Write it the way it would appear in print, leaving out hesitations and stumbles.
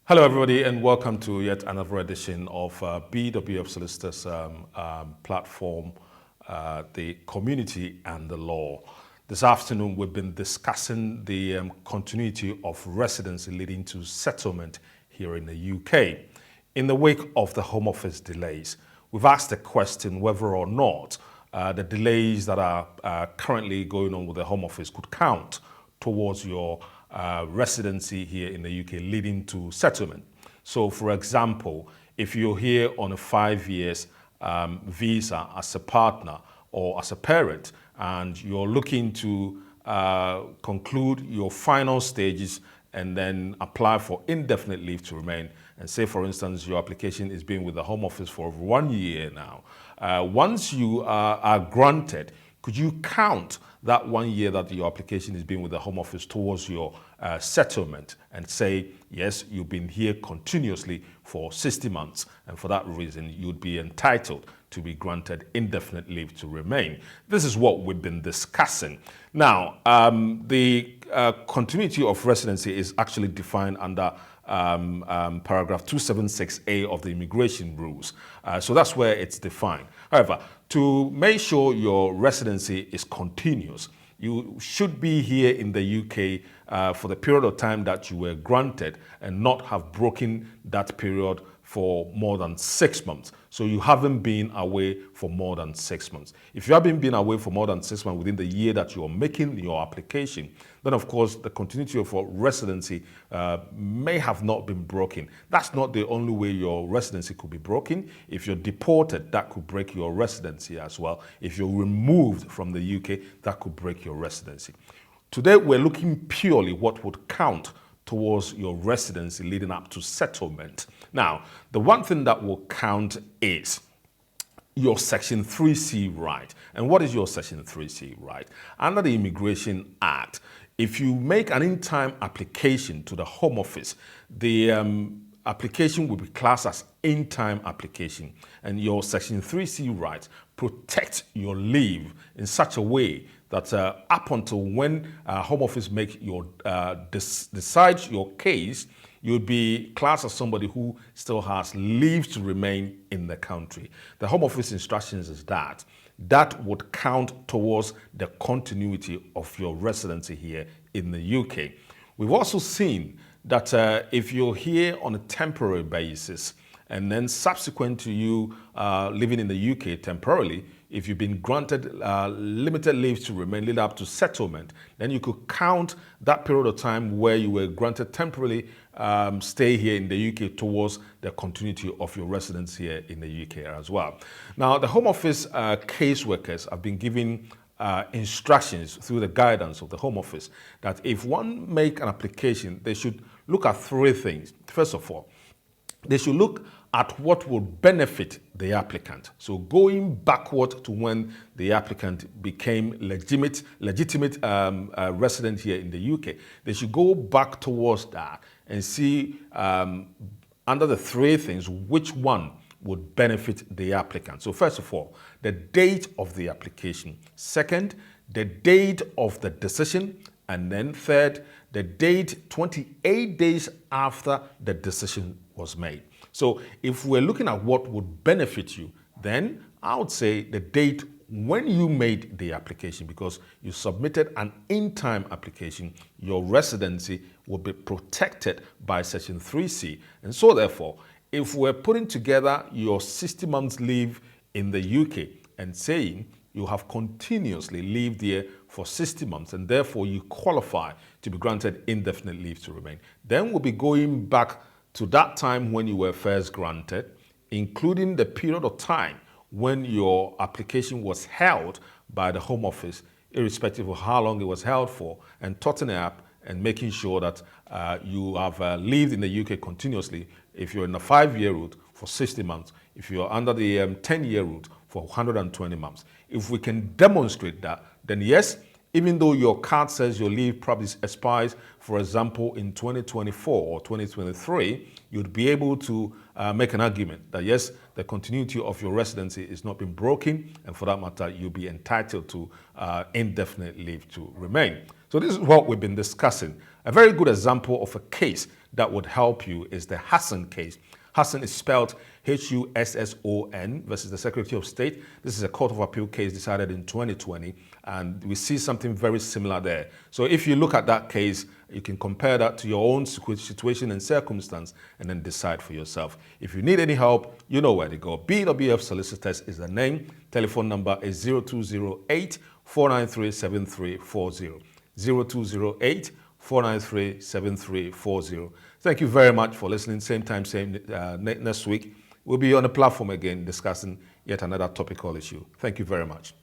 Hello, everybody, and welcome to yet another edition of BWF Solicitors platform, the community and the law. This afternoon, we've been discussing the continuity of residency leading to settlement here in the UK. In the wake of the Home Office delays, we've asked the question whether or not the delays that are currently going on with the Home Office could count towards your residency here in the UK leading to settlement. So, for example, if you're here on a 5 years visa as a partner or as a parent and you're looking to conclude your final stages and then apply for indefinite leave to remain, and say, for instance, your application is being with the Home Office for over 1 year now, once you are granted, could you count that 1 year that your application is being with the Home Office towards your settlement and say, yes, you've been here continuously for 60 months, and for that reason, you'd be entitled to be granted indefinite leave to remain? This is what we've been discussing. Now, the continuity of residency is actually defined under paragraph 276A of the immigration rules. So that's where it's defined. However, to make sure your residency is continuous, you should be here in the UK for the period of time that you were granted and not have broken that period for more than 6 months. So you haven't been away for more than 6 months. If you haven't been away for more than 6 months within the year that you're making your application, then of course the continuity of your residency may have not been broken. That's not the only way your residency could be broken. If you're deported, that could break your residency as well. If you're removed from the UK, that could break your residency. Today we're looking purely what would count towards your residency leading up to settlement. Now, the one thing that will count is your Section 3C right. And what is your Section 3C right? Under the Immigration Act, if you make an in-time application to the Home Office, the application will be classed as in-time application, and your Section 3C right protects your leave in such a way that up until when Home Office decides your case, you'll be classed as somebody who still has leave to remain in the country. The Home Office instructions is that would count towards the continuity of your residency here in the UK. We've also seen that if you're here on a temporary basis and then subsequent to you living in the UK temporarily, if you've been granted limited leave to remain lead up to settlement, then you could count that period of time where you were granted temporarily stay here in the UK towards the continuity of your residence here in the UK as well. Now, the Home Office caseworkers have been given instructions through the guidance of the Home Office that if one make an application, they should look at three things. First of all, they should look at what will benefit the applicant. So going backward to when the applicant became legitimate resident here in the UK, they should go back towards that and see under the three things which one would benefit the applicant. So first of all, the date of the application. Second, the date of the decision. And then third, the date 28 days after the decision was made. So if we're looking at what would benefit you, then I would say the date when you made the application, because you submitted an in-time application, your residency will be protected by Section 3C. And so therefore, if we're putting together your 60 months leave in the UK and saying you have continuously lived here for 60 months and therefore you qualify to be granted indefinite leave to remain, then we'll be going back to that time when you were first granted, including the period of time when your application was held by the Home Office, irrespective of how long it was held for, and totting it up and making sure that you have lived in the UK continuously if you're in the 5-year route for 60 months, if you're under the 10-year route for 120 months. If we can demonstrate that, then yes, even though your card says your leave probably expires, for example, in 2024 or 2023, you'd be able to make an argument that yes, the continuity of your residency is not being broken, and for that matter, you'll be entitled to indefinite leave to remain. So this is what we've been discussing. A very good example of a case that would help you is the Hassan case. Hassan is spelled Husson versus the Secretary of State. This is a Court of Appeal case decided in 2020, and we see something very similar there. So if you look at that case, you can compare that to your own situation and circumstance and then decide for yourself. If you need any help, you know where to go. BWF Solicitors is the name. Telephone number is 0208 493 7340. 0208 493 7340. Thank you very much for listening. Same time, same next week. We'll be on the platform again discussing yet another topical issue. Thank you very much.